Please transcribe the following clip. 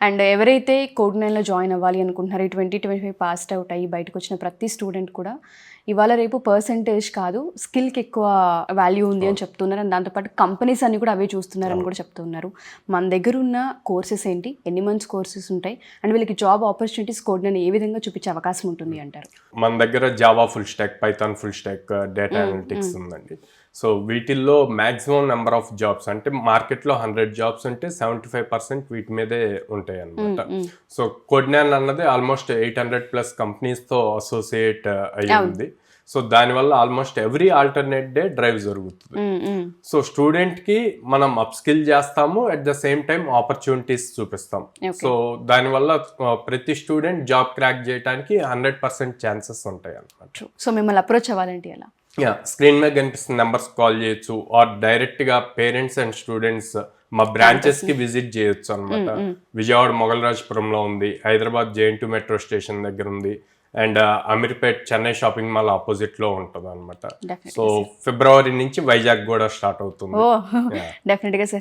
And ఎవరైతే code 9లో join అవ్వాలి అనుకుంటున్నారో, ఈ 2025 పాస్డ్ అవుట్ అయ్యి బయటకు వచ్చిన ప్రతి స్టూడెంట్ కూడా ఇవాళ రేపు పర్సంటేజ్ కాదు, స్కిల్కి ఎక్కువ వాల్యూ ఉంది అని చెప్తున్నారు. అండ్ దాంతోపాటు కంపెనీస్ అన్ని కూడా అవే చూస్తున్నారని కూడా చెప్తున్నారు. మన దగ్గర ఉన్న కోర్సెస్ ఏంటి, ఎన్ని మంత్స్ కోర్సెస్ ఉంటాయి, అండ్ వీళ్ళకి జాబ్ ఆపర్చునిటీస్ కోడ్ 9 ఏ విధంగా చూపించే అవకాశం ఉంటుంది అంటారు? మన దగ్గర Java full stock, Python full stock, data analytics ఉందండి. సో వీటిల్లో మ్యాక్సిమం నెంబర్ ఆఫ్ జాబ్స్ అంటే మార్కెట్లో 100 జాబ్స్ ఉంటే 75% వీటి మీదే ఉంటాయి అన్నమాట. సో కోడ్ 9 అన్నది ఆల్మోస్ట్ 800+ కంపెనీస్తో అసోసియేట్ అయ్యి ఉంది. సో దానివల్ల almost every alternate day drive జరుగుతుంది. సో స్టూడెంట్కి మనం అప్ స్కిల్ చేస్తాము, at the same time opportunities చూపిస్తాం. సో దానివల్ల ప్రతి స్టూడెంట్ జాబ్ క్రాక్ చేయడానికి 100% ఛాన్సెస్ ఉంటాయి అన్నమాట. సో మిమ్మల్ని అప్రోచ్ అవ్వాలంటే ఎలా? స్క్రీన్ మీద కనిపిస్తున్న నెంబర్స్ కాల్ చేయొచ్చు, ఆర్ డైరెక్ట్గా పేరెంట్స్ అండ్ స్టూడెంట్స్ మా బ్రాంచెస్కి విజిట్ చేయొచ్చు అనమాట. విజయవాడ మొగల్రాజపురంలో ఉంది, హైదరాబాద్ JN2 మెట్రో స్టేషన్ దగ్గర ఉంది, and Ameerpet Chennai shopping mall opposite లో ఉంటుంది అనమాట. సో ఫిబ్రవరి నుంచి వైజాగ్ కూడా స్టార్ట్ అవుతుంది. డెఫినెట్గా సార్.